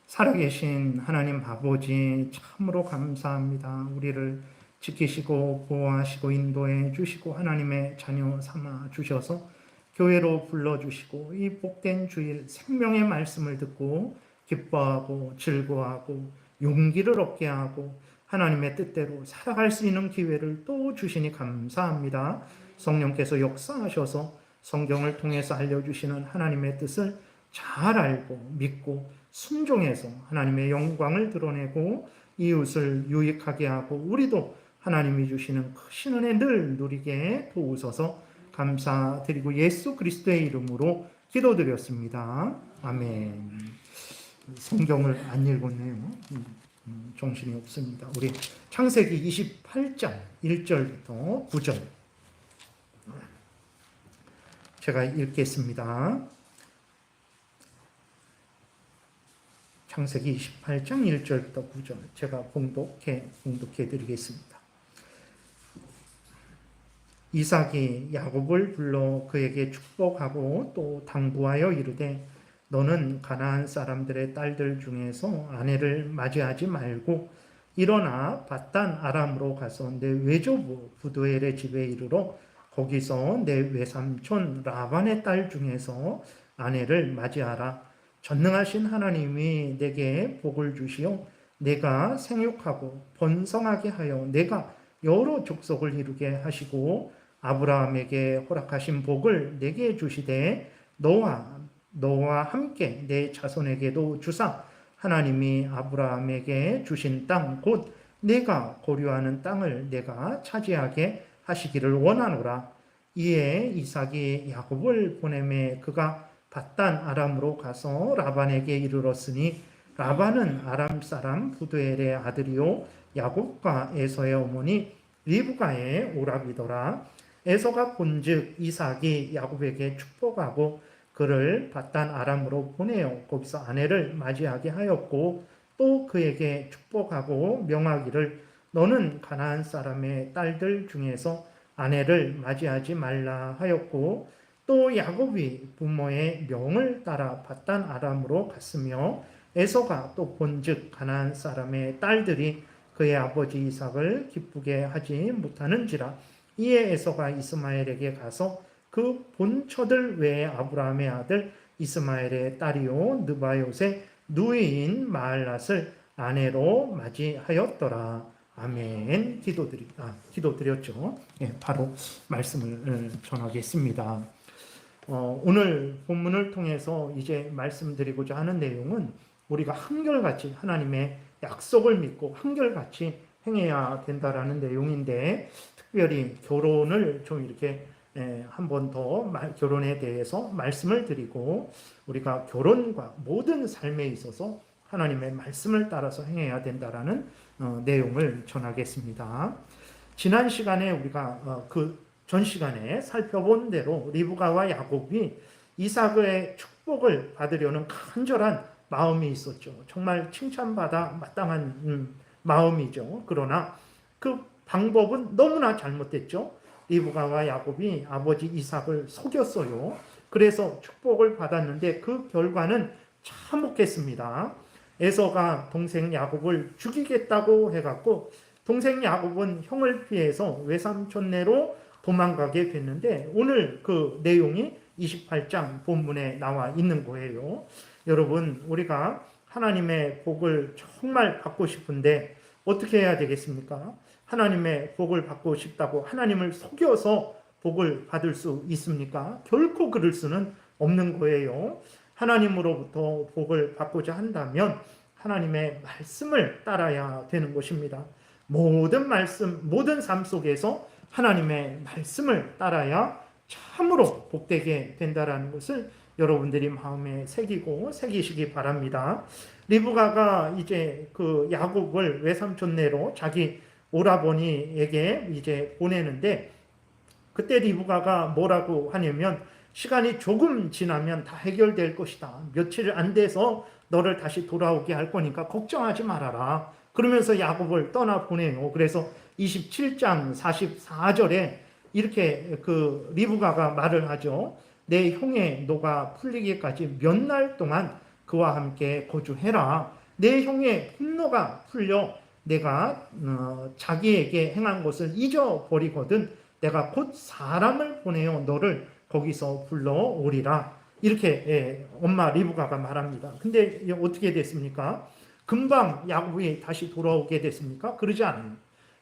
살아계신 하나님 아버지 참으로 감사합니다. 우리를 지키시고 보호하시고 인도해 주시고 하나님의 자녀 삼아 주셔서 교회로 불러주시고 이 복된 주일 생명의 말씀을 듣고 기뻐하고 즐거워하고 용기를 얻게 하고 하나님의 뜻대로 살아갈 수 있는 기회를 또 주시니 감사합니다. 성령께서 역사하셔서 성경을 통해서 알려주시는 하나님의 뜻을 잘 알고 믿고 순종해서 하나님의 영광을 드러내고 이웃을 유익하게 하고 우리도 하나님이 주시는 크신 은혜 늘 누리게 도우소서. 감사드리고 예수 그리스도의 이름으로 기도드렸습니다. 아멘. 성경을 안 읽었네요. 정신이 없습니다. 우리 창세기 28장 1절부터 9절 제가 읽겠습니다. 창세기 28장 1절부터 9절 제가 봉독해 드리겠습니다. 이삭이 야곱을 불러 그에게 축복하고 또 당부하여 이르되 너는 가나안 사람들의 딸들 중에서 아내를 맞이하지 말고 일어나 밧단 아람으로 가서 내 외조부 부두엘의 집에 이르러 거기서 내 외삼촌 라반의 딸 중에서 아내를 맞이하라. 전능하신 하나님이 내게 복을 주시어 내가 생육하고 번성하게 하여 내가 여러 족속을 이루게 하시고 아브라함에게 허락하신 복을 내게 주시되 너와 함께 내 자손에게도 주사 하나님이 아브라함에게 주신 땅 곧 내가 거류하는 땅을 내가 차지하게 하시기를 원하노라. 이에 이삭이 야곱을 보내매 그가 밧단 아람으로 가서 라반에게 이르렀으니 라반은 아람 사람 부두엘의 아들이요 야곱과 에서의 어머니 리브가의 오라비더라. 에서가 본즉 이삭이 야곱에게 축복하고 그를 밧단 아람으로 보내어 거기서 아내를 맞이하게 하였고 또 그에게 축복하고 명하기를 너는 가나안 사람의 딸들 중에서 아내를 맞이하지 말라 하였고 또 야곱이 부모의 명을 따라 밧단 아람으로 갔으며 에서가 또 본즉 가나안 사람의 딸들이 그의 아버지 이삭을 기쁘게 하지 못하는지라. 이에 에서가 이스마엘에게 가서 그 본처들 외에 아브라함의 아들 이스마엘의 딸이요 느바요의 누이인 마알랏을 아내로 맞이하였더라. 아멘. 기도드렸죠. 예, 바로 말씀을 전하겠습니다. 오늘 본문을 통해서 이제 말씀드리고자 하는 내용은 우리가 한결같이 하나님의 약속을 믿고 한결같이 행해야 된다라는 내용인데 특별히 결혼을 좀 이렇게 한 번 더 결혼에 대해서 말씀을 드리고 우리가 결혼과 모든 삶에 있어서 하나님의 말씀을 따라서 행해야 된다라는 내용을 전하겠습니다. 지난 시간에 우리가 그 전 시간에 살펴본 대로 리브가와 야곱이 이삭의 축복을 받으려는 간절한 마음이 있었죠. 정말 칭찬받아 마땅한 마음이죠. 그러나 그 방법은 너무나 잘못됐죠. 리브가와 야곱이 아버지 이삭을 속였어요. 그래서 축복을 받았는데 그 결과는 참혹했습니다. 에서가 동생 야곱을 죽이겠다고 해갖고 동생 야곱은 형을 피해서 외삼촌네로 도망가게 됐는데 오늘 그 내용이 28장 본문에 나와 있는 거예요. 여러분, 우리가 하나님의 복을 정말 받고 싶은데 어떻게 해야 되겠습니까? 하나님의 복을 받고 싶다고 하나님을 속여서 복을 받을 수 있습니까? 결코 그럴 수는 없는 거예요. 하나님으로부터 복을 받고자 한다면 하나님의 말씀을 따라야 되는 것입니다. 모든 말씀, 모든 삶 속에서 하나님의 말씀을 따라야 참으로 복되게 된다라는 것을 여러분들이 마음에 새기시기 바랍니다. 리브가가 이제 그 야곱을 외삼촌네로 자기 오라버니에게 이제 보내는데 그때 리브가가 뭐라고 하냐면 시간이 조금 지나면 다 해결될 것이다. 며칠 안 돼서 너를 다시 돌아오게 할 거니까 걱정하지 말아라. 그러면서 야곱을 떠나 보내요. 그래서 27장 44절에 이렇게 그 리브가가 말을 하죠. 내 형의 노가 풀리기까지 몇 날 동안 그와 함께 거주해라. 내 형의 분노가 풀려 내가 자기에게 행한 것을 잊어버리거든 내가 곧 사람을 보내어 너를 거기서 불러오리라. 이렇게 엄마 리브가가 말합니다. 근데 어떻게 됐습니까? 금방 야곱이 다시 돌아오게 됐습니까? 그러지 않아요.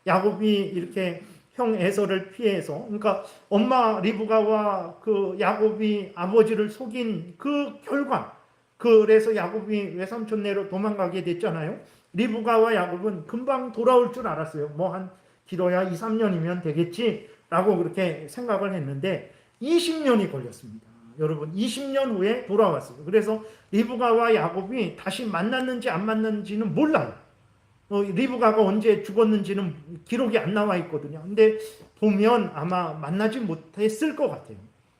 야곱이 이렇게 형 에서를 피해서, 그러니까 엄마 리브가와 그 야곱이 아버지를 속인 그 결과, 그래서 야곱이 외삼촌네로 도망가게 됐잖아요. 리브가와 야곱은 금방 돌아올 줄 알았어요. 뭐 한 길어야 2, 3년이면 되겠지라고 그렇게 생각을 했는데 20년이 걸렸습니다. 여러분 20년 후에 돌아왔어요. 그래서 리브가와 야곱이 다시 만났는지 안 만났는지는 몰라요. 리브가가 언제 죽었는지는 기록이 안 나와 있거든요. 근데 보면 아마 만나지 못했을 것 같아요.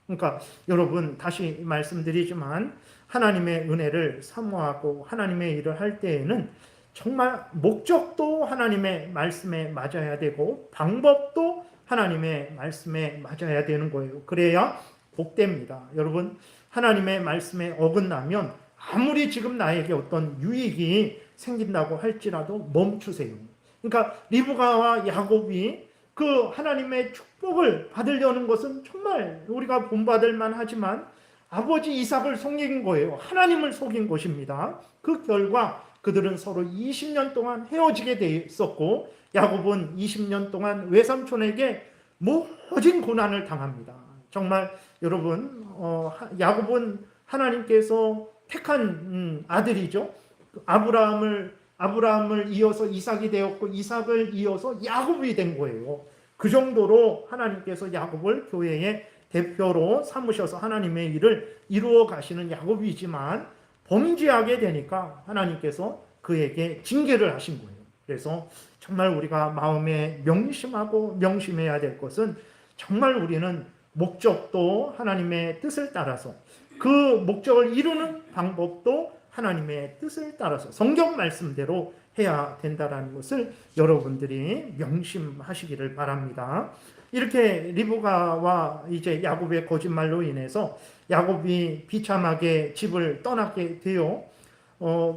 그러니까 여러분 다시 말씀드리지만 하나님의 은혜를 사모하고 하나님의 일을 할 때에는 정말 목적도 하나님의 말씀에 맞아야 되고 방법도 하나님의 말씀에 맞아야 되는 거예요. 그래야 복됩니다. 여러분 하나님의 말씀에 어긋나면 아무리 지금 나에게 어떤 유익이 생긴다고 할지라도 멈추세요. 그러니까 리브가와 야곱이 그 하나님의 축복을 받으려는 것은 정말 우리가 본받을 만하지만 아버지 이삭을 속인 거예요. 하나님을 속인 것입니다. 그 결과 그들은 서로 20년 동안 헤어지게 되었었고 야곱은 20년 동안 외삼촌에게 모진 고난을 당합니다. 정말 여러분 야곱은 하나님께서 택한 아들이죠. 아브라함을 이어서 이삭이 되었고 이삭을 이어서 야곱이 된 거예요. 그 정도로 하나님께서 야곱을 교회의 대표로 삼으셔서 하나님의 일을 이루어 가시는 야곱이지만 범죄하게 되니까 하나님께서 그에게 징계를 하신 거예요. 그래서 정말 우리가 마음에 명심하고 명심해야 될 것은 정말 우리는 목적도 하나님의 뜻을 따라서 그 목적을 이루는 방법도 하나님의 뜻을 따라서 성경 말씀대로 해야 된다는 것을 여러분들이 명심하시기를 바랍니다. 이렇게 리브가와 이제 야곱의 거짓말로 인해서 야곱이 비참하게 집을 떠나게 돼요.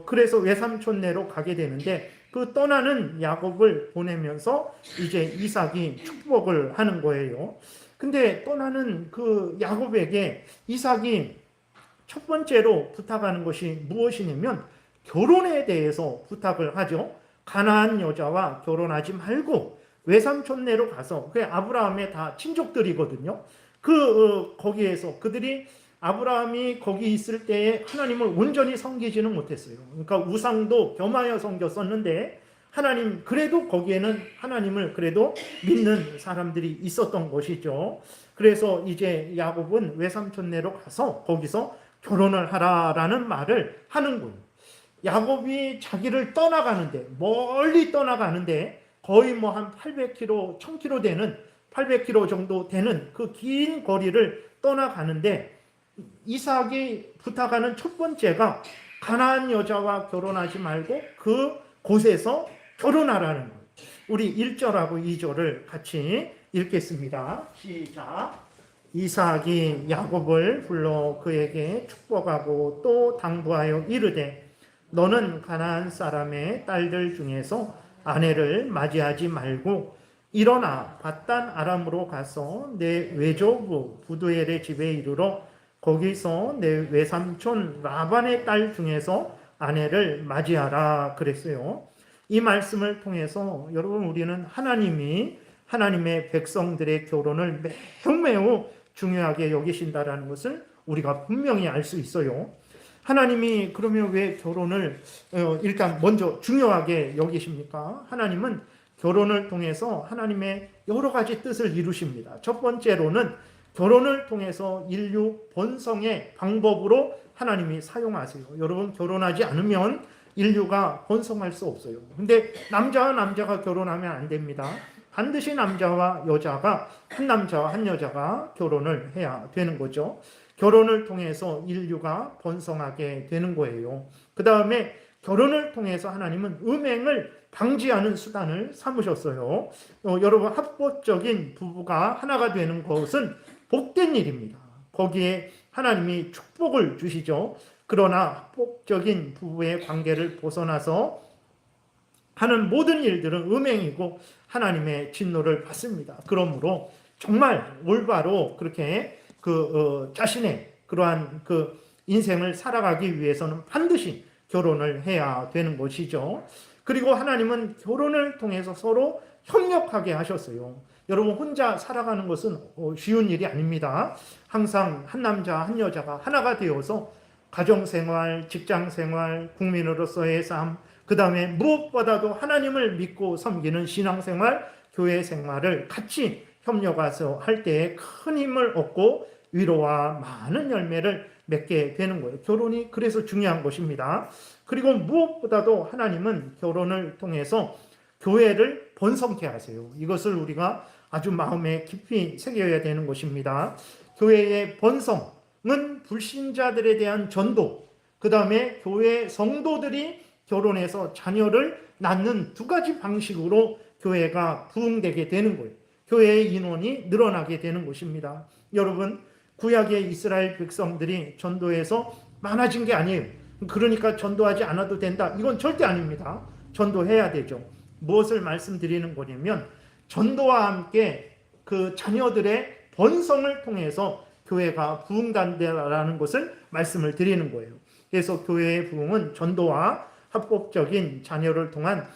그래서 외삼촌네로 가게 되는데 그 떠나는 야곱을 보내면서 이제 이삭이 축복을 하는 거예요. 근데 떠나는 그 야곱에게 이삭이 첫 번째로 부탁하는 것이 무엇이냐면 결혼에 대해서 부탁을 하죠. 가나안 여자와 결혼하지 말고 외삼촌네로 가서 그 아브라함의 다 친족들이거든요. 거기에서 그들이 아브라함이 거기 있을 때에 하나님을 온전히 섬기지는 못했어요. 그러니까 우상도 겸하여 섬겼었는데 하나님 그래도 거기에는 하나님을 그래도 믿는 사람들이 있었던 것이죠. 그래서 이제 야곱은 외삼촌네로 가서 거기서 결혼을 하라라는 말을 하는 거예요. 야곱이 자기를 떠나가는데 멀리 떠나가는데 거의 뭐 한 800km, 1000km 되는 800km 정도 되는 그 긴 거리를 떠나가는데 이삭이 부탁하는 첫 번째가 가나안 여자와 결혼하지 말고 그 곳에서 결혼하라는 거예요. 우리 1절하고 2절을 같이 읽겠습니다. 시작. 이삭이 야곱을 불러 그에게 축복하고 또 당부하여 이르되 너는 가나안 사람의 딸들 중에서 아내를 맞이하지 말고 일어나 밧단 아람으로 가서 내 외조부 부두엘의 집에 이르러 거기서 내 외삼촌 라반의 딸 중에서 아내를 맞이하라 그랬어요. 이 말씀을 통해서 여러분 우리는 하나님의 백성들의 결혼을 매우 중요하게 여기신다라는 것을 우리가 분명히 알 수 있어요. 하나님이 그러면 왜 결혼을 일단 먼저 중요하게 여기십니까? 하나님은 결혼을 통해서 하나님의 여러 가지 뜻을 이루십니다. 첫 번째로는 결혼을 통해서 인류 번성의 방법으로 하나님이 사용하세요. 여러분 결혼하지 않으면 인류가 번성할 수 없어요. 근데 남자와 남자가 결혼하면 안 됩니다. 반드시 남자와 여자가 한 남자와 한 여자가 결혼을 해야 되는 거죠. 결혼을 통해서 인류가 번성하게 되는 거예요. 그 다음에 결혼을 통해서 하나님은 음행을 방지하는 수단을 삼으셨어요. 여러분 합법적인 부부가 하나가 되는 것은 복된 일입니다. 거기에 하나님이 축복을 주시죠. 그러나 합법적인 부부의 관계를 벗어나서 하는 모든 일들은 음행이고 하나님의 진노를 받습니다. 그러므로 정말 올바로 그렇게 자신의 그러한 인생을 살아가기 위해서는 반드시 결혼을 해야 되는 것이죠. 그리고 하나님은 결혼을 통해서 서로 협력하게 하셨어요. 여러분, 혼자 살아가는 것은 쉬운 일이 아닙니다. 항상 한 남자 한 여자가 하나가 되어서 가정생활, 직장생활, 국민으로서의 삶, 그 다음에 무엇보다도 하나님을 믿고 섬기는 신앙생활, 교회생활을 같이 협력해서 할 때에 큰 힘을 얻고 위로와 많은 열매를 맺게 되는 거예요. 결혼이 그래서 중요한 것입니다. 그리고 무엇보다도 하나님은 결혼을 통해서 교회를 번성케 하세요. 이것을 우리가 아주 마음에 깊이 새겨야 되는 것입니다. 교회의 번성은 불신자들에 대한 전도, 그 다음에 교회 성도들이 결혼해서 자녀를 낳는 두 가지 방식으로 교회가 부흥되게 되는 거예요. 교회의 인원이 늘어나게 되는 것입니다. 여러분, 구약의 이스라엘 백성들이 전도해서 많아진 게 아니에요. 그러니까 전도하지 않아도 된다. 이건 절대 아닙니다. 전도해야 되죠. 무엇을 말씀드리는 거냐면 전도와 함께 그 자녀들의 번성을 통해서 교회가 부흥된다라는 것을 말씀을 드리는 거예요. 그래서 교회의 부흥은 전도와 합법적인 자녀를 통한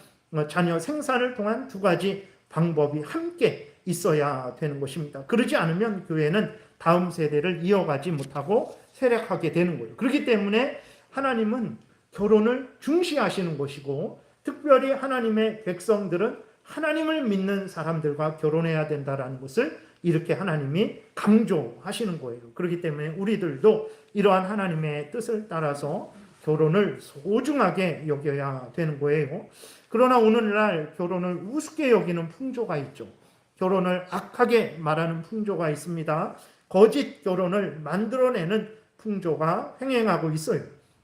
자녀 생산을 통한 두 가지 방법이 함께 있어야 되는 것입니다. 그러지 않으면 교회는 다음 세대를 이어가지 못하고 쇠락하게 되는 거예요. 그렇기 때문에 하나님은 결혼을 중시하시는 것이고, 특별히 하나님의 백성들은 하나님을 믿는 사람들과 결혼해야 된다는 것을 이렇게 하나님이 강조하시는 거예요. 그렇기 때문에 우리들도 이러한 하나님의 뜻을 따라서 결혼을 소중하게 여겨야 되는 거예요. 그러나 오늘날 결혼을 우습게 여기는 풍조가 있죠. 결혼을 악하게 말하는 풍조가 있습니다. 거짓 결혼을 만들어내는 풍조가 횡행하고 있어요.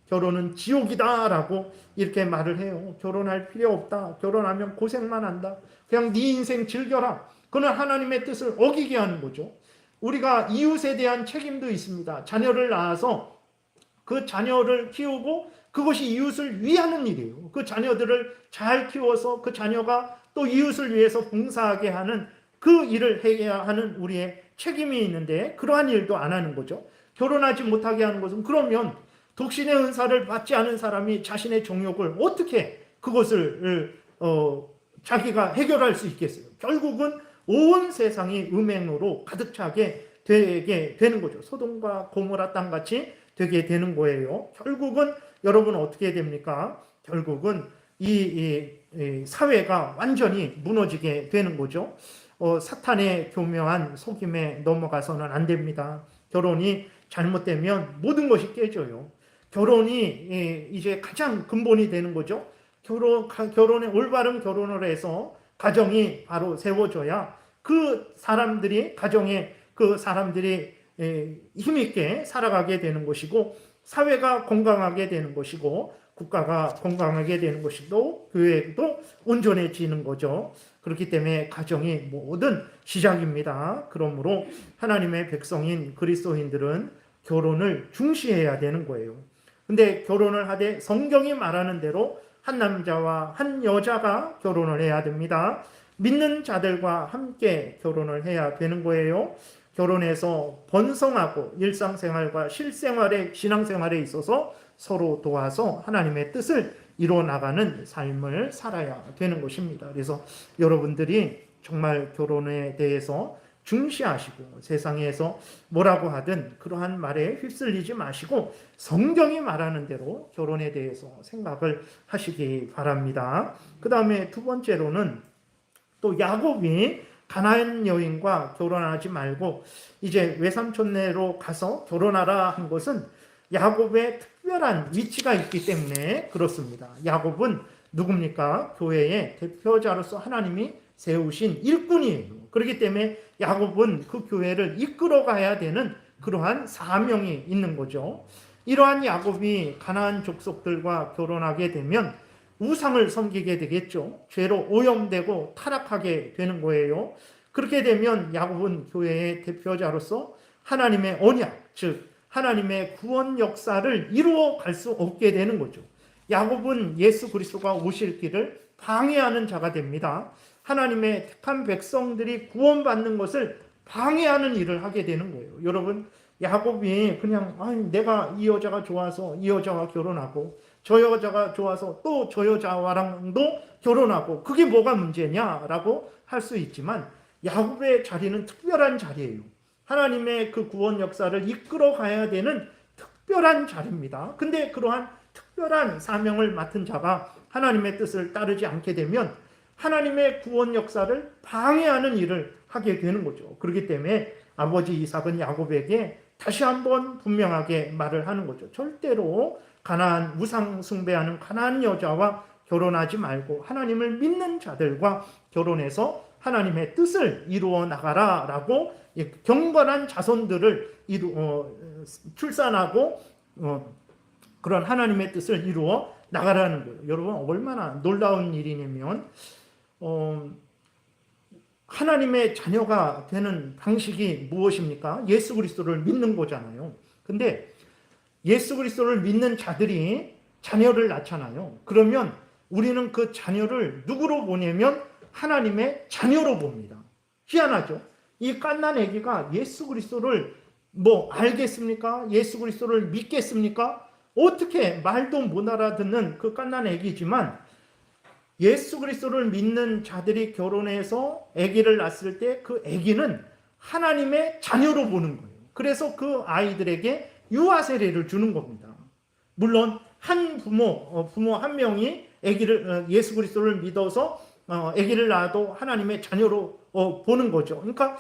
결혼은 지옥이다라고 이렇게 말을 해요. 결혼할 필요 없다. 결혼하면 고생만 한다. 그냥 네 인생 즐겨라. 그는 하나님의 뜻을 어기게 하는 거죠. 우리가 이웃에 대한 책임도 있습니다. 자녀를 낳아서 그 자녀를 키우고 그것이 이웃을 위하는 일이에요. 그 자녀들을 잘 키워서 그 자녀가 또 이웃을 위해서 봉사하게 하는 그 일을 해야 하는 우리의 책임이 있는데 그러한 일도 안 하는 거죠. 결혼하지 못하게 하는 것은, 그러면 독신의 은사를 받지 않은 사람이 자신의 정욕을 어떻게 그것을 자기가 해결할 수 있겠어요? 결국은 온 세상이 음행으로 가득 차게 되게 되는 거죠. 소돔과 고모라 땅같이 되게 되는 거예요. 결국은 여러분 어떻게 됩니까? 결국은 이 사회가 완전히 무너지게 되는 거죠. 사탄의 교묘한 속임에 넘어가서는 안 됩니다. 결혼이 잘못되면 모든 것이 깨져요. 결혼이 이제 가장 근본이 되는 거죠. 결혼에 올바른 결혼을 해서 가정이 바로 세워져야 그 사람들이, 가정에 그 사람들이 힘있게 살아가게 되는 것이고, 사회가 건강하게 되는 것이고, 국가가 건강하게 되는 것이고, 교회도 온전해지는 거죠. 그렇기 때문에 가정이 모든 시작입니다. 그러므로 하나님의 백성인 그리스도인들은 결혼을 중시해야 되는 거예요. 근데 결혼을 하되 성경이 말하는 대로 한 남자와 한 여자가 결혼을 해야 됩니다. 믿는 자들과 함께 결혼을 해야 되는 거예요. 결혼해서 번성하고 일상생활과 실생활의 신앙생활에 있어서 서로 도와서 하나님의 뜻을 이루어나가는 삶을 살아야 되는 것입니다. 그래서 여러분들이 정말 결혼에 대해서 중시하시고 세상에서 뭐라고 하든 그러한 말에 휩쓸리지 마시고 성경이 말하는 대로 결혼에 대해서 생각을 하시기 바랍니다. 그 다음에 두 번째로는 또 야곱이 가나안 여인과 결혼하지 말고 이제 외삼촌네로 가서 결혼하라 한 것은 야곱의 특별한 위치가 있기 때문에 그렇습니다. 야곱은 누굽니까? 교회의 대표자로서 하나님이 세우신 일꾼이에요. 그렇기 때문에 야곱은 그 교회를 이끌어 가야 되는 그러한 사명이 있는 거죠. 이러한 야곱이 가나안 족속들과 결혼하게 되면 우상을 섬기게 되겠죠. 죄로 오염되고 타락하게 되는 거예요. 그렇게 되면 야곱은 교회의 대표자로서 하나님의 언약, 즉 하나님의 구원 역사를 이루어 갈 수 없게 되는 거죠. 야곱은 예수 그리스도가 오실 길을 방해하는 자가 됩니다. 하나님의 택한 백성들이 구원받는 것을 방해하는 일을 하게 되는 거예요. 여러분, 야곱이 그냥 내가 이 여자가 좋아서 이 여자와 결혼하고 저 여자가 좋아서 또 저 여자와랑도 결혼하고 그게 뭐가 문제냐라고 할 수 있지만, 야곱의 자리는 특별한 자리예요. 하나님의 그 구원 역사를 이끌어 가야 되는 특별한 자리입니다. 근데 그러한 특별한 사명을 맡은 자가 하나님의 뜻을 따르지 않게 되면 하나님의 구원 역사를 방해하는 일을 하게 되는 거죠. 그렇기 때문에 아버지 이삭은 야곱에게 다시 한번 분명하게 말을 하는 거죠. 절대로 가나안 우상 숭배하는 가나안 여자와 결혼하지 말고 하나님을 믿는 자들과 결혼해서 하나님의 뜻을 이루어 나가라 라고 경건한 자손들을 출산하고 그런 하나님의 뜻을 이루어 나가라는 거예요. 여러분, 얼마나 놀라운 일이냐면 하나님의 자녀가 되는 방식이 무엇입니까? 예수 그리스도를 믿는 거잖아요. 근데 예수 그리스도를 믿는 자들이 자녀를 낳잖아요. 그러면 우리는 그 자녀를 누구로 보냐면 하나님의 자녀로 봅니다. 희한하죠? 이 갓난 아기가 예수 그리스도를 알겠습니까? 예수 그리스도를 믿겠습니까? 어떻게 말도 못 알아듣는 그 갓난 아기지만 예수 그리스도를 믿는 자들이 결혼해서 아기를 낳았을 때 그 아기는 하나님의 자녀로 보는 거예요. 그래서 그 아이들에게 유아 세례를 주는 겁니다. 물론 한 부모 한 명이 아기를 예수 그리스도를 믿어서 아기를 낳아도 하나님의 자녀로 보는 거죠. 그러니까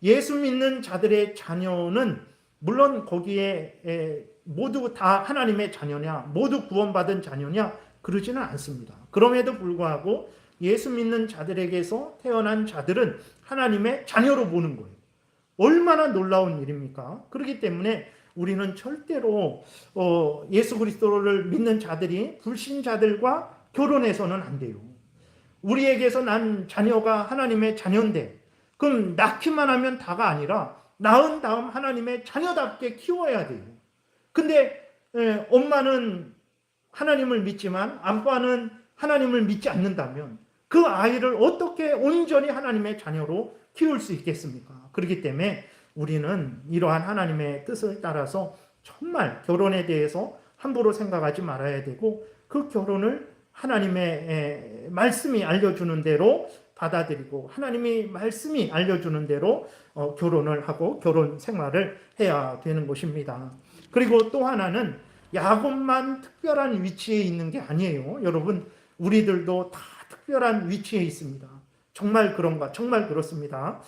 예수 믿는 자들의 자녀는 물론 거기에 모두 다 하나님의 자녀냐, 모두 구원받은 자녀냐, 그러지는 않습니다. 그럼에도 불구하고 예수 믿는 자들에게서 태어난 자들은 하나님의 자녀로 보는 거예요. 얼마나 놀라운 일입니까? 그렇기 때문에 우리는 절대로 예수 그리스도를 믿는 자들이 불신자들과 결혼해서는 안 돼요. 우리에게서 난 자녀가 하나님의 자녀인데 그럼 낳기만 하면 다가 아니라 낳은 다음 하나님의 자녀답게 키워야 돼요. 근데 엄마는 하나님을 믿지만 아빠는 하나님을 믿지 않는다면 그 아이를 어떻게 온전히 하나님의 자녀로 키울 수 있겠습니까? 그렇기 때문에 우리는 이러한 하나님의 뜻을 따라서 정말 결혼에 대해서 함부로 생각하지 말아야 되고 그 결혼을 하나님의 말씀이 알려주는 대로 받아들이고 하나님이 말씀이 알려주는 대로 결혼을 하고 결혼 생활을 해야 되는 것입니다. 그리고 또 하나는 야곱만 특별한 위치에 있는 게 아니에요. 여러분, 우리들도 다 특별한 위치에 있습니다. 정말 그런가? 정말 그렇습니다.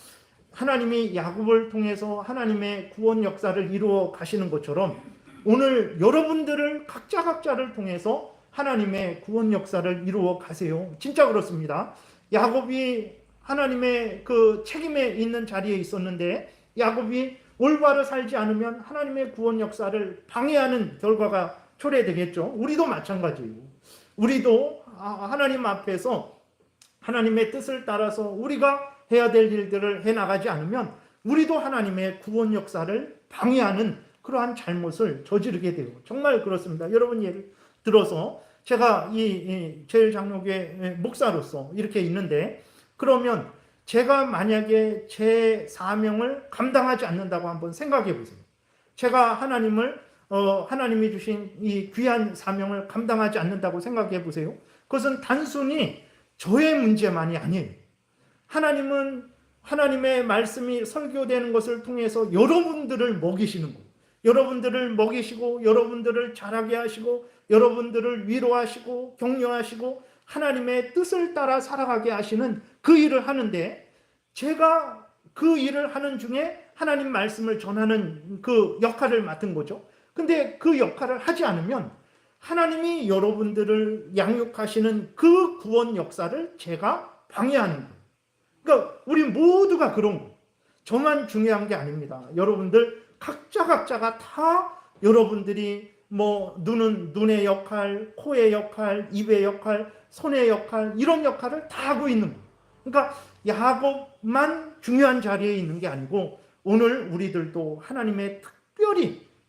하나님이 야곱을 통해서 하나님의 구원 역사를 이루어 가시는 것처럼 오늘 여러분들을 각자를 통해서 하나님의 구원 역사를 이루어 가세요. 진짜 그렇습니다. 야곱이 하나님의 그 책임에 있는 자리에 있었는데 야곱이 올바로 살지 않으면 하나님의 구원 역사를 방해하는 결과가 초래되겠죠. 우리도 마찬가지예요. 우리도 하나님 앞에서 하나님의 뜻을 따라서 우리가 해야 될 일들을 해나가지 않으면 우리도 하나님의 구원 역사를 방해하는 그러한 잘못을 저지르게 돼요. 정말 그렇습니다. 여러분, 예를 들어서 제가 이 제일장로교회 목사로서 이렇게 있는데 그러면 제가 만약에 제 사명을 감당하지 않는다고 한번 생각해 보세요. 제가 하나님이 주신 이 귀한 사명을 감당하지 않는다고 생각해 보세요. 그것은 단순히 저의 문제만이 아니에요. 하나님은 하나님의 말씀이 설교되는 것을 통해서 여러분들을 먹이시는 거예요. 여러분들을 먹이시고 여러분들을 자라게 하시고 여러분들을 위로하시고 격려하시고 하나님의 뜻을 따라 살아가게 하시는 그 일을 하는데 제가 그 일을 하는 중에 하나님 말씀을 전하는 그 역할을 맡은 거죠. 근데 그 역할을 하지 않으면 하나님이 여러분들을 양육하시는 그 구원 역사를 제가 방해하는 거예요. 그러니까 우리 모두가 그런 거예요. 저만 중요한 게 아닙니다. 여러분들 각자가 다 여러분들이 눈의 역할, 코의 역할, 입의 역할, 손의 역할 이런 역할을 다 하고 있는 거예요. 그러니까 야곱만 중요한 자리에 있는 게 아니고 오늘 우리들도 하나님의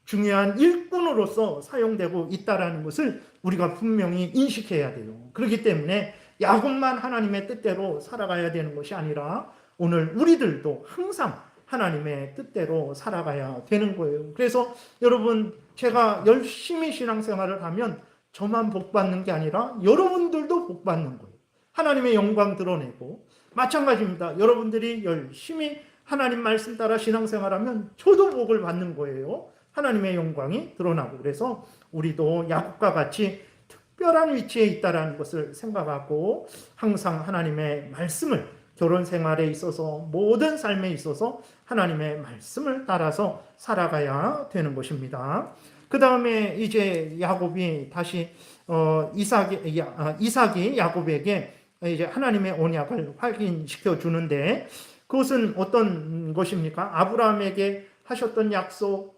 중요한 일꾼으로서 사용되고 있다는 것을 우리가 분명히 인식해야 돼요. 그렇기 때문에 야곱만 하나님의 뜻대로 살아가야 되는 것이 아니라 오늘 우리들도 항상 하나님의 뜻대로 살아가야 되는 거예요. 그래서 여러분, 제가 열심히 신앙생활을 하면 저만 복 받는 게 아니라 여러분들도 복 받는 거예요. 하나님의 영광 드러내고, 마찬가지입니다. 여러분들이 열심히 하나님 말씀 따라 신앙생활하면 저도 복을 받는 거예요. 하나님의 영광이 드러나고. 그래서 우리도 야곱과 같이 특별한 위치에 있다는 것을 생각하고 항상 하나님의 말씀을, 결혼 생활에 있어서 모든 삶에 있어서 하나님의 말씀을 따라서 살아가야 되는 것입니다. 그 다음에 이제 야곱이 다시 이삭이 야곱에게 이제 하나님의 언약을 확인시켜 주는데, 그것은 어떤 것입니까? 아브라함에게 하셨던 약속,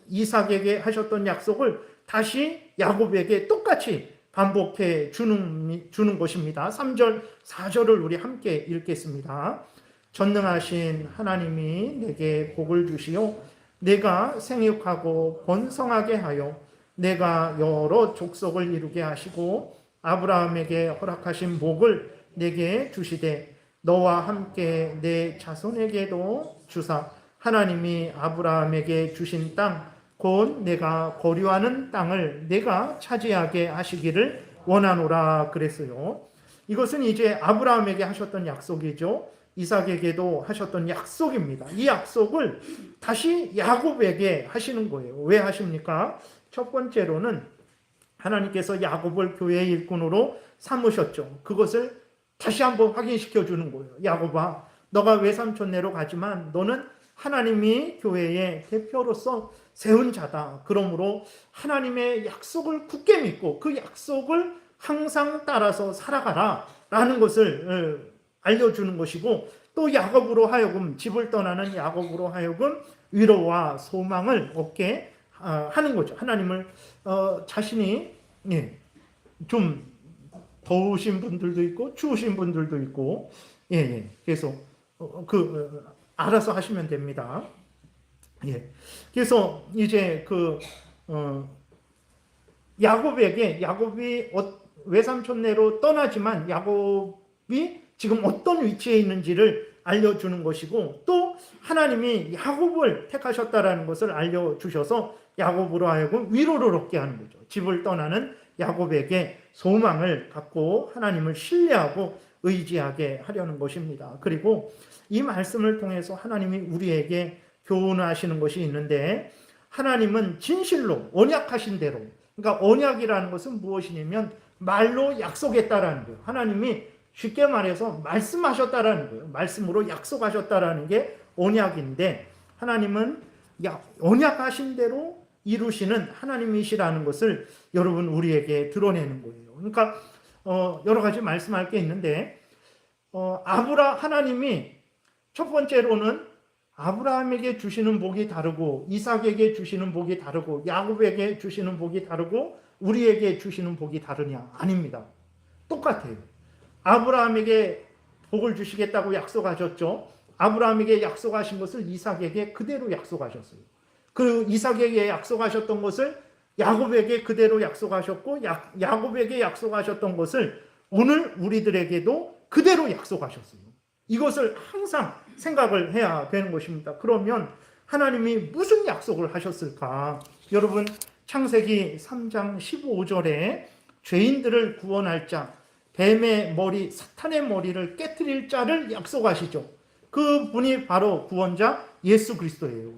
이삭에게 하셨던 약속을 다시 야곱에게 똑같이 반복해 주는 것입니다. 3절, 4절을 우리 함께 읽겠습니다. 전능하신 하나님이 내게 복을 주시오. 내가 생육하고 번성하게 하여 내가 여러 족속을 이루게 하시고 아브라함에게 허락하신 복을 내게 주시되 너와 함께 내 자손에게도 주사 하나님이 아브라함에게 주신 땅, 곧 내가 거류하는 땅을 내가 차지하게 하시기를 원하노라 그랬어요. 이것은 이제 아브라함에게 하셨던 약속이죠. 이삭에게도 하셨던 약속입니다. 이 약속을 다시 야곱에게 하시는 거예요. 왜 하십니까? 첫 번째로는 하나님께서 야곱을 교회의 일꾼으로 삼으셨죠. 그것을 다시 한번 확인시켜 주는 거예요. 야곱아, 너가 외삼촌네로 가지만 너는 하나님이 교회의 대표로서 세운 자다. 그러므로 하나님의 약속을 굳게 믿고 그 약속을 항상 따라서 살아가라 라는 것을 알려주는 것이고, 또 야곱으로 하여금, 집을 떠나는 야곱으로 하여금 위로와 소망을 얻게 하는 거죠. 하나님을 자신이 좀 더우신 분들도 있고 추우신 분들도 있고, 그래서 알아서 하시면 됩니다. 그래서 이제 야곱이 외삼촌네로 떠나지만 야곱이 지금 어떤 위치에 있는지를 알려주는 것이고, 또 하나님이 야곱을 택하셨다라는 것을 알려주셔서 야곱으로 하여금 위로를 얻게 하는 거죠. 집을 떠나는 야곱에게 소망을 갖고 하나님을 신뢰하고 의지하게 하려는 것입니다. 그리고 이 말씀을 통해서 하나님이 우리에게 교훈하시는 것이 있는데, 하나님은 진실로 언약하신 대로, 그러니까 언약이라는 것은 무엇이냐면 말로 약속했다라는 거예요. 하나님이 쉽게 말해서 말씀하셨다라는 거예요. 말씀으로 약속하셨다라는 게 언약인데, 하나님은 언약하신 대로 이루시는 하나님이시라는 것을 여러분 우리에게 드러내는 거예요. 그러니까 여러 가지 말씀할 게 있는데, 하나님이 첫 번째로는 아브라함에게 주시는 복이 다르고 이삭에게 주시는 복이 다르고 야곱에게 주시는 복이 다르고 우리에게 주시는 복이 다르냐? 아닙니다. 똑같아요. 아브라함에게 복을 주시겠다고 약속하셨죠. 아브라함에게 약속하신 것을 이삭에게 그대로 약속하셨어요. 그 이삭에게 약속하셨던 것을 야곱에게 그대로 약속하셨고, 야곱에게 약속하셨던 것을 오늘 우리들에게도 그대로 약속하셨어요. 이것을 항상 생각을 해야 되는 것입니다. 그러면 하나님이 무슨 약속을 하셨을까? 여러분, 창세기 3장 15절에 죄인들을 구원할 자, 뱀의 머리, 사탄의 머리를 깨트릴 자를 약속하시죠. 그 분이 바로 구원자 예수 그리스도예요.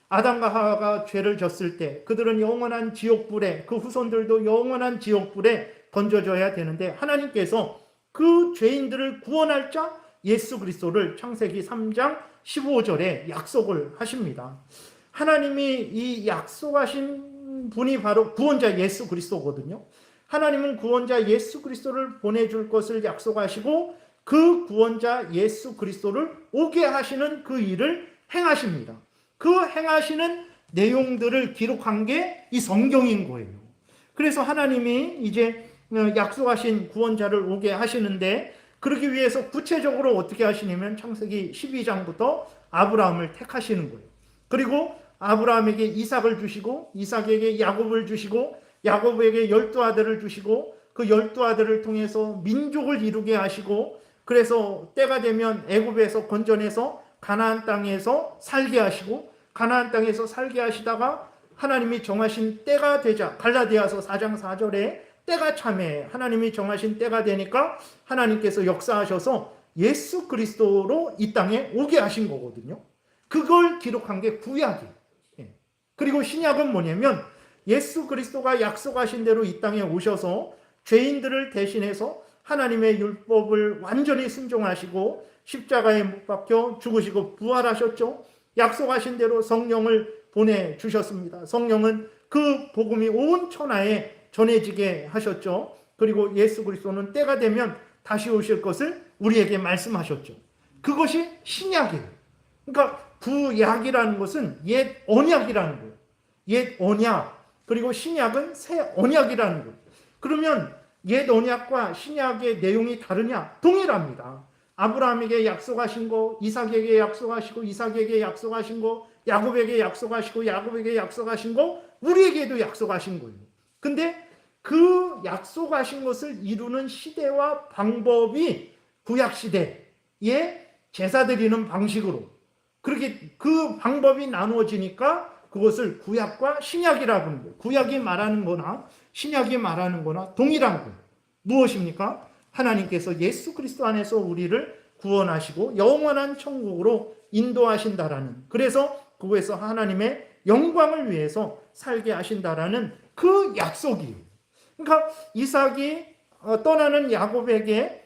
아담과 하와가 죄를 졌을 때 그들은 영원한 지옥불에, 그 후손들도 영원한 지옥불에 던져져야 되는데, 하나님께서 그 죄인들을 구원할 자 예수 그리스도를 창세기 3장 15절에 약속을 하십니다. 하나님이 이 약속하신 분이 바로 구원자 예수 그리스도거든요. 하나님은 구원자 예수 그리스도를 보내줄 것을 약속하시고 그 구원자 예수 그리스도를 오게 하시는 그 일을 행하십니다. 그 행하시는 내용들을 기록한 게 이 성경인 거예요. 그래서 하나님이 이제 약속하신 구원자를 오게 하시는데, 그러기 위해서 구체적으로 어떻게 하시냐면 창세기 12장부터 아브라함을 택하시는 거예요. 그리고 아브라함에게 이삭을 주시고 이삭에게 야곱을 주시고 야곱에게 12아들을 주시고 그 12아들을 통해서 민족을 이루게 하시고 그래서 때가 되면 애굽에서 건져내서 가나안 땅에서 살게 하시고 가나안 땅에서 살게 하시다가 하나님이 정하신 때가 되자 갈라디아서 4장 4절에 때가 참에 하나님이 정하신 때가 되니까 하나님께서 역사하셔서 예수 그리스도로 이 땅에 오게 하신 거거든요. 그걸 기록한 게 구약이에요. 그리고 신약은 뭐냐면 예수 그리스도가 약속하신 대로 이 땅에 오셔서 죄인들을 대신해서 하나님의 율법을 완전히 순종하시고 십자가에 못 박혀 죽으시고 부활하셨죠. 약속하신 대로 성령을 보내주셨습니다. 성령은 그 복음이 온 천하에 전해지게 하셨죠. 그리고 예수 그리스도는 때가 되면 다시 오실 것을 우리에게 말씀하셨죠. 그것이 신약이에요. 그러니까 구약이라는 것은 옛 언약이라는 거예요. 옛 언약 그리고 신약은 새 언약이라는 거예요. 그러면 옛 언약과 신약의 내용이 다르냐? 동일합니다. 아브라함에게 약속하신 거, 이삭에게 약속하시고 이삭에게 약속하신 거, 야곱에게 약속하시고 야곱에게 약속하신 거, 우리에게도 약속하신 거예요. 근데 그 약속하신 것을 이루는 시대와 방법이 구약 시대에 제사 드리는 방식으로 그렇게 그 방법이 나누어지니까 그것을 구약과 신약이라고 하는 거예요. 구약이 말하는 거나 신약이 말하는 거나 동일한 거예요. 무엇입니까? 하나님께서 예수 그리스도 안에서 우리를 구원하시고 영원한 천국으로 인도하신다라는, 그래서 그곳에서 하나님의 영광을 위해서 살게 하신다라는 그 약속이에요. 그러니까 이삭이 떠나는 야곱에게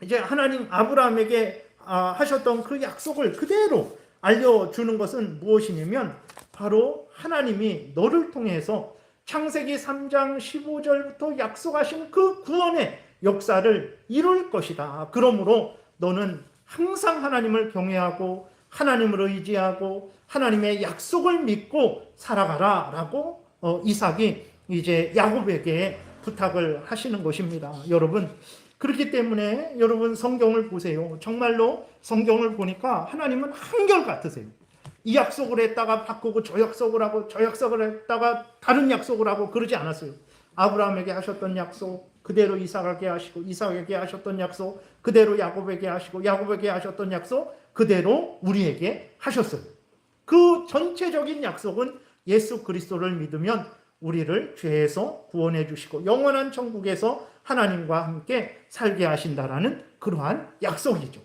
이제 하나님 아브라함에게 하셨던 그 약속을 그대로 알려주는 것은 무엇이냐면 바로 하나님이 너를 통해서 창세기 3장 15절부터 약속하신 그 구원의 역사를 이룰 것이다. 그러므로 너는 항상 하나님을 경외하고 하나님을 의지하고 하나님의 약속을 믿고 살아가라 라고 이삭이 이제 야곱에게 부탁을 하시는 것입니다. 여러분, 그렇기 때문에 여러분 성경을 보세요. 정말로 성경을 보니까 하나님은 한결같으세요. 이 약속을 했다가 바꾸고 저 약속을 하고 저 약속을 했다가 다른 약속을 하고 그러지 않았어요. 아브라함에게 하셨던 약속 그대로 이삭에게 하시고 이삭에게 하셨던 약속 그대로 야곱에게 하시고 야곱에게 하셨던 약속 그대로 우리에게 하셨어요. 그 전체적인 약속은 예수 그리스도를 믿으면 우리를 죄에서 구원해 주시고 영원한 천국에서 하나님과 함께 살게 하신다라는 그러한 약속이죠.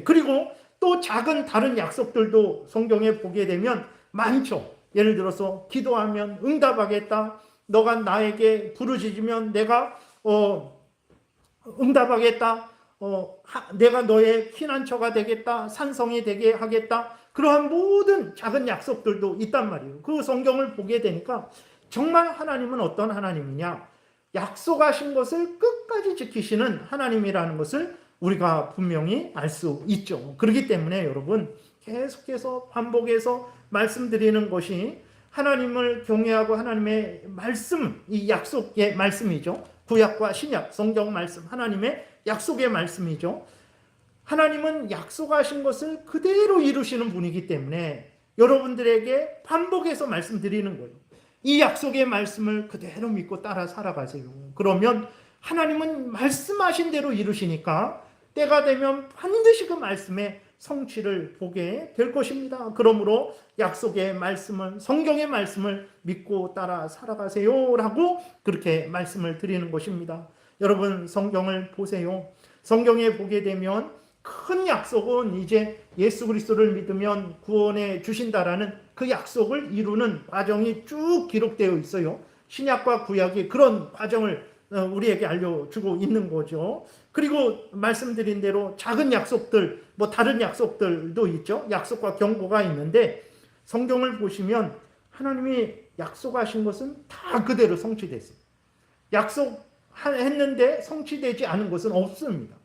그리고 또 작은 다른 약속들도 성경에 보게 되면 많죠. 예를 들어서 기도하면 응답하겠다. 너가 나에게 부르짖으면 내가 응답하겠다. 내가 너의 피난처가 되겠다. 산성이 되게 하겠다. 그러한 모든 작은 약속들도 있단 말이에요. 그 성경을 보게 되니까 정말 하나님은 어떤 하나님이냐? 약속하신 것을 끝까지 지키시는 하나님이라는 것을 우리가 분명히 알 수 있죠. 그렇기 때문에 여러분 계속해서 반복해서 말씀드리는 것이 하나님을 경외하고 하나님의 말씀, 이 약속의 말씀이죠. 구약과 신약, 성경 말씀, 하나님의 약속의 말씀이죠. 하나님은 약속하신 것을 그대로 이루시는 분이기 때문에 여러분들에게 반복해서 말씀드리는 거예요. 이 약속의 말씀을 그대로 믿고 따라 살아가세요. 그러면 하나님은 말씀하신 대로 이루시니까 때가 되면 반드시 그 말씀의 성취를 보게 될 것입니다. 그러므로 약속의 말씀을, 성경의 말씀을 믿고 따라 살아가세요 라고 그렇게 말씀을 드리는 것입니다. 여러분 성경을 보세요. 성경에 보게 되면 큰 약속은 이제 예수 그리스도를 믿으면 구원해 주신다라는 그 약속을 이루는 과정이 쭉 기록되어 있어요. 신약과 구약이 그런 과정을 우리에게 알려주고 있는 거죠. 그리고 말씀드린 대로 작은 약속들, 뭐 다른 약속들도 있죠. 약속과 경고가 있는데 성경을 보시면 하나님이 약속하신 것은 다 그대로 성취됐어요. 약속했는데 성취되지 않은 것은 없습니다.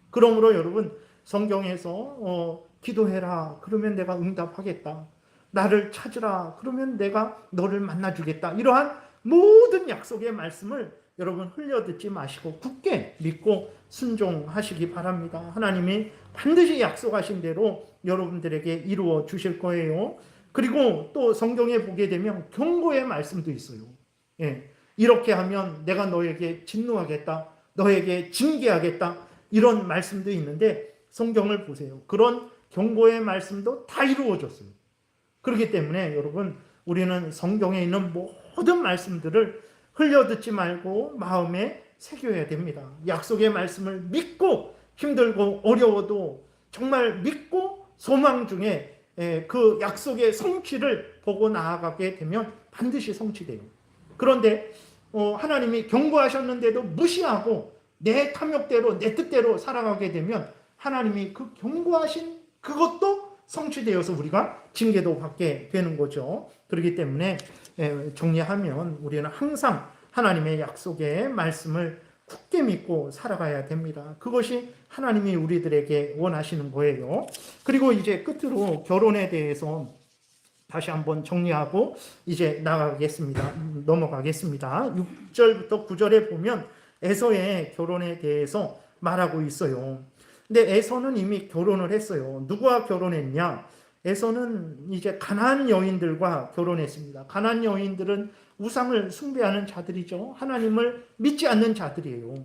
그러므로 여러분 성경에서 기도해라 그러면 내가 응답하겠다. 나를 찾으라 그러면 내가 너를 만나주겠다. 이러한 모든 약속의 말씀을 여러분 흘려듣지 마시고 굳게 믿고 순종하시기 바랍니다. 하나님이 반드시 약속하신 대로 여러분들에게 이루어 주실 거예요. 그리고 또 성경에 보게 되면 경고의 말씀도 있어요. 예, 이렇게 하면 내가 너에게 진노하겠다, 너에게 징계하겠다, 이런 말씀도 있는데 성경을 보세요. 그런 경고의 말씀도 다 이루어졌어요. 그렇기 때문에 여러분, 우리는 성경에 있는 모든 말씀들을 흘려듣지 말고 마음에 새겨야 됩니다. 약속의 말씀을 믿고, 힘들고 어려워도 정말 믿고 소망 중에 그 약속의 성취를 보고 나아가게 되면 반드시 성취돼요. 그런데 하나님이 경고하셨는데도 무시하고 내 탐욕대로, 내 뜻대로 살아가게 되면 하나님이 그 경고하신 그것도 성취되어서 우리가 징계도 받게 되는 거죠. 그렇기 때문에 정리하면 우리는 항상 하나님의 약속의 말씀을 굳게 믿고 살아가야 됩니다. 그것이 하나님이 우리들에게 원하시는 거예요. 그리고 이제 끝으로 결혼에 대해서 다시 한번 정리하고 이제 나가겠습니다. 넘어가겠습니다. 6절부터 9절에 보면 에서의 결혼에 대해서 말하고 있어요. 근데 에서는 이미 결혼을 했어요. 누구와 결혼했냐? 에서는 이제 가나안 여인들과 결혼했습니다. 가나안 여인들은 우상을 숭배하는 자들이죠. 하나님을 믿지 않는 자들이에요.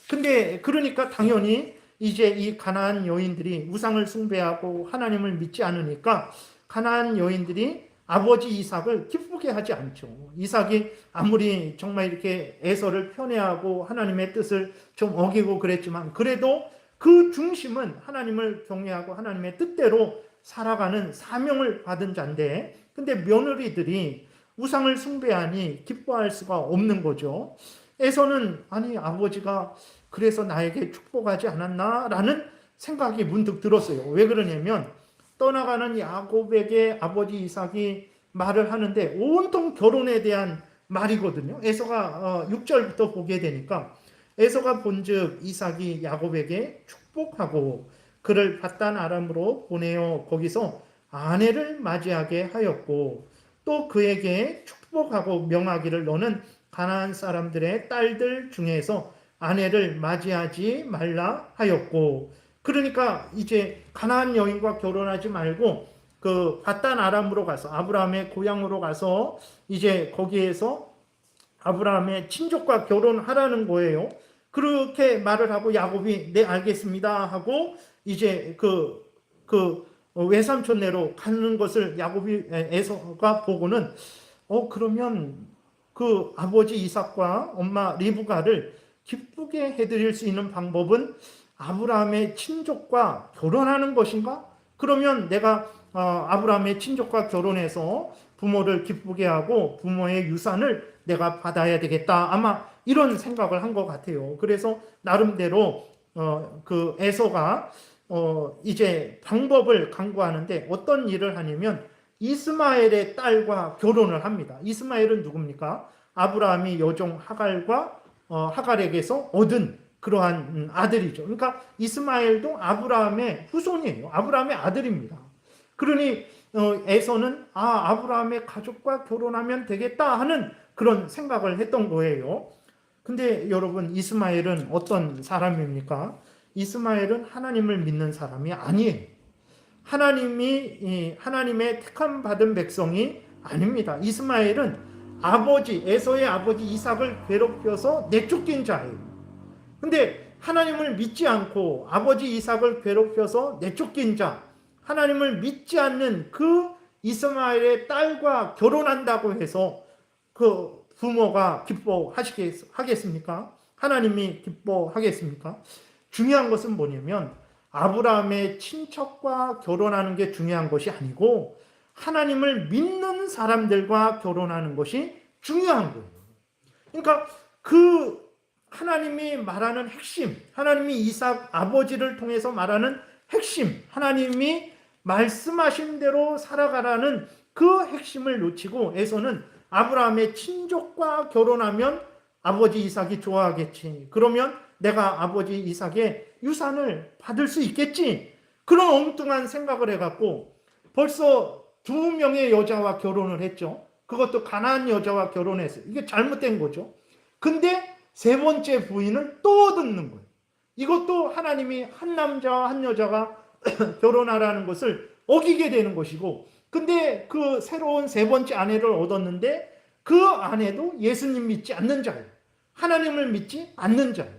근데 그러니까 당연히 이제 이 가나안 여인들이 우상을 숭배하고 하나님을 믿지 않으니까 가나안 여인들이 아버지 이삭을 기쁘게 하지 않죠. 이삭이 아무리 정말 이렇게 에서를 편애하고 하나님의 뜻을 좀 어기고 그랬지만 그래도 그 중심은 하나님을 경외하고 하나님의 뜻대로 살아가는 사명을 받은 자인데, 근데 며느리들이 우상을 숭배하니 기뻐할 수가 없는 거죠. 에서는 아니 아버지가 그래서 나에게 축복하지 않았나라는 생각이 문득 들었어요. 왜 그러냐면 떠나가는 야곱에게 아버지 이삭이 말을 하는데 온통 결혼에 대한 말이거든요. 에서가 6절부터 보게 되니까 에서가 본즉 이삭이 야곱에게 축복하고 그를 밧단 아람으로 보내어 거기서 아내를 맞이하게 하였고 또 그에게 축복하고 명하기를 너는 가나안 사람들의 딸들 중에서 아내를 맞이하지 말라 하였고, 그러니까 이제 가나안 여인과 결혼하지 말고 그 밧단 아람으로 가서 아브라함의 고향으로 가서 이제 거기에서 아브라함의 친족과 결혼하라는 거예요. 그렇게 말을 하고 야곱이 네 알겠습니다 하고 이제 그 외삼촌네로 가는 것을 야곱이 에서가 보고는 그러면 그 아버지 이삭과 엄마 리브가를 기쁘게 해드릴 수 있는 방법은 아브라함의 친족과 결혼하는 것인가? 그러면 내가 아브라함의 친족과 결혼해서 부모를 기쁘게 하고 부모의 유산을 내가 받아야 되겠다. 아마 이런 생각을 한 것 같아요. 그래서 나름대로 그 에서가 이제 방법을 강구하는데 어떤 일을 하냐면 이스마엘의 딸과 결혼을 합니다. 이스마엘은 누굽니까? 아브라함이 여종 하갈과 하갈에게서 얻은 그러한 아들이죠. 그러니까 이스마엘도 아브라함의 후손이에요. 아브라함의 아들입니다. 그러니 에서는 아브라함의 가족과 결혼하면 되겠다 하는 그런 생각을 했던 거예요. 근데 여러분 이스마엘은 어떤 사람입니까? 이스마엘은 하나님을 믿는 사람이 아니에요. 하나님의 택함 받은 백성이 아닙니다. 이스마엘은 에서의 아버지 이삭을 괴롭혀서 내쫓긴 자예요. 근데 하나님을 믿지 않고 아버지 이삭을 괴롭혀서 내쫓긴 자, 하나님을 믿지 않는 그 이스마엘의 딸과 결혼한다고 해서 그 부모가 기뻐하겠습니까? 하나님이 기뻐하겠습니까? 중요한 것은 뭐냐면 아브라함의 친척과 결혼하는 게 중요한 것이 아니고 하나님을 믿는 사람들과 결혼하는 것이 중요한 거예요. 그러니까 그 하나님이 말하는 핵심, 하나님이 이삭 아버지를 통해서 말하는 핵심, 하나님이 말씀하신 대로 살아가라는 그 핵심을 놓치고 에서는 아브라함의 친족과 결혼하면 아버지 이삭이 좋아하겠지. 그러면 내가 아버지 이삭의 유산을 받을 수 있겠지. 그런 엉뚱한 생각을 해갖고 벌써 2명의 여자와 결혼을 했죠. 그것도 가나안 여자와 결혼했어요. 이게 잘못된 거죠. 근데 3번째 부인을 또 얻는 거예요. 이것도 하나님이 한 남자와 한 여자가 결혼하라는 것을 어기게 되는 것이고 근데 그 새로운 세 번째 아내를 얻었는데 그 아내도 예수님 믿지 않는 자예요. 하나님을 믿지 않는 자예요.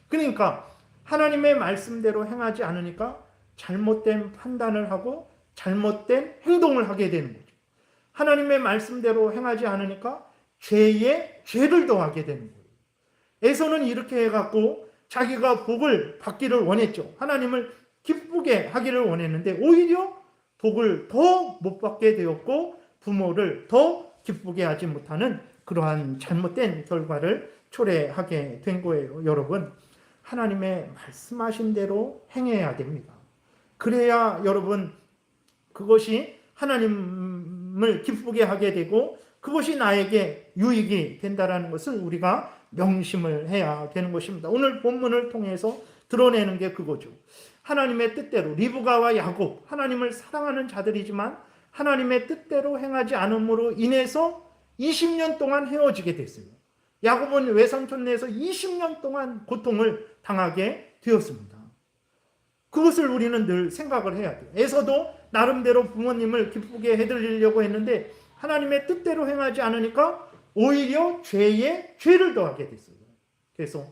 그러니까 하나님의 말씀대로 행하지 않으니까 잘못된 판단을 하고 잘못된 행동을 하게 되는 거죠. 하나님의 말씀대로 행하지 않으니까 죄에 죄를 더하게 되는 거예요. 에서는 이렇게 해갖고 자기가 복을 받기를 원했죠. 하나님을 기쁘게 하기를 원했는데 오히려 복을 더 못 받게 되었고 부모를 더 기쁘게 하지 못하는 그러한 잘못된 결과를 초래하게 된 거예요. 여러분, 하나님의 말씀하신 대로 행해야 됩니다. 그래야 여러분 그것이 하나님을 기쁘게 하게 되고 그것이 나에게 유익이 된다는 것을 우리가 명심을 해야 되는 것입니다. 오늘 본문을 통해서 드러내는 게 그거죠. 하나님의 뜻대로 리브가와 야곱, 하나님을 사랑하는 자들이지만 하나님의 뜻대로 행하지 않음으로 인해서 20년 동안 헤어지게 됐어요. 야곱은 외삼촌 내에서 20년 동안 고통을 당하게 되었습니다. 그것을 우리는 늘 생각을 해야 돼요. 에서도 나름대로 부모님을 기쁘게 해드리려고 했는데 하나님의 뜻대로 행하지 않으니까 오히려 죄에 죄를 더하게 됐어요. 그래서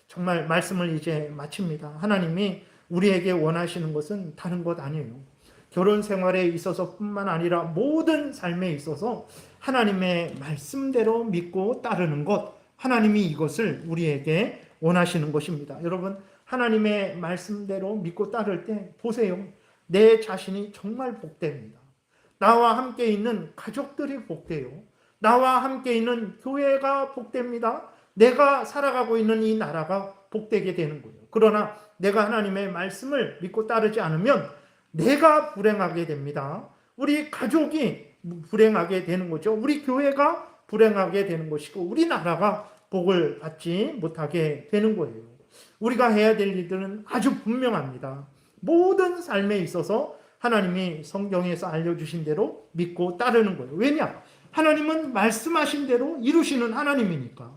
정말 말씀을 이제 마칩니다. 하나님이 우리에게 원하시는 것은 다른 것 아니에요. 결혼 생활에 있어서 뿐만 아니라 모든 삶에 있어서 하나님의 말씀대로 믿고 따르는 것, 하나님이 이것을 우리에게 원하시는 것입니다. 여러분, 하나님의 말씀대로 믿고 따를 때 보세요. 내 자신이 정말 복됩니다. 나와 함께 있는 가족들이 복돼요. 나와 함께 있는 교회가 복됩니다. 내가 살아가고 있는 이 나라가 복되게 되는 거예요. 그러나 내가 하나님의 말씀을 믿고 따르지 않으면 내가 불행하게 됩니다. 우리 가족이 불행하게 되는 거죠. 우리 교회가 불행하게 되는 것이고 우리 나라가 복을 받지 못하게 되는 거예요. 우리가 해야 될 일들은 아주 분명합니다. 모든 삶에 있어서 하나님이 성경에서 알려주신 대로 믿고 따르는 거예요. 왜냐? 하나님은 말씀하신 대로 이루시는 하나님이니까.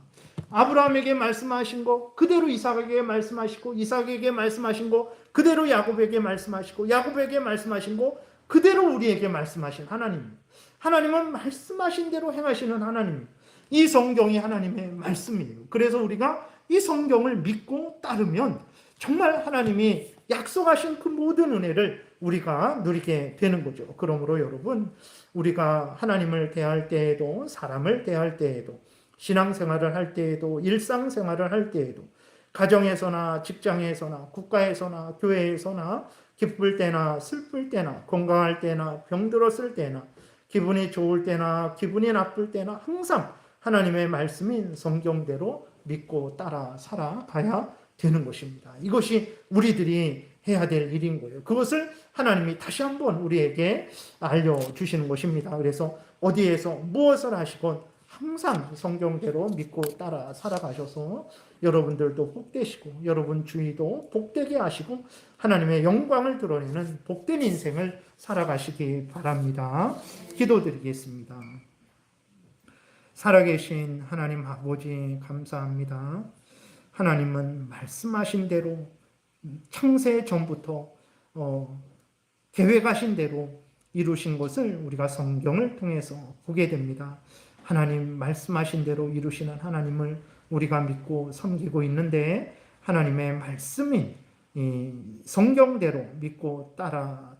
아브라함에게 말씀하신 거 그대로 이삭에게 말씀하시고 이삭에게 말씀하신 거 그대로 야곱에게 말씀하시고 야곱에게 말씀하신 거 그대로 우리에게 말씀하신 하나님. 하나님은 말씀하신 대로 행하시는 하나님. 이 성경이 하나님의 말씀이에요. 그래서 우리가 이 성경을 믿고 따르면 정말 하나님이 약속하신 그 모든 은혜를 우리가 누리게 되는 거죠. 그러므로 여러분, 우리가 하나님을 대할 때에도 사람을 대할 때에도 신앙생활을 할 때에도 일상생활을 할 때에도 가정에서나 직장에서나 국가에서나 교회에서나 기쁠 때나 슬플 때나 건강할 때나 병들었을 때나 기분이 좋을 때나 기분이 나쁠 때나 항상 하나님의 말씀인 성경대로 믿고 따라 살아가야 되는 것입니다. 이것이 우리들이 해야 될 일인 거예요. 그것을 하나님이 다시 한번 우리에게 알려주시는 것입니다. 그래서 어디에서 무엇을 하시건 항상 성경대로 믿고 따라 살아가셔서 여러분들도 복되시고 여러분 주위도 복되게 하시고 하나님의 영광을 드러내는 복된 인생을 살아가시기 바랍니다. 기도드리겠습니다. 살아계신 하나님 아버지 감사합니다. 하나님은 말씀하신 대로 창세 전부터 계획하신 대로 이루신 것을 우리가 성경을 통해서 보게 됩니다. 하나님 말씀하신 대로 이루시는 하나님을 우리가 믿고 섬기고 있는데 하나님의 말씀인 이 성경대로 믿고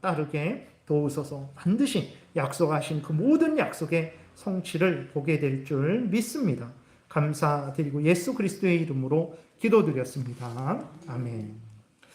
따르게 도우소서. 반드시 약속하신 그 모든 약속의 성취를 보게 될 줄 믿습니다. 감사드리고 예수 그리스도의 이름으로 기도드렸습니다. 아멘.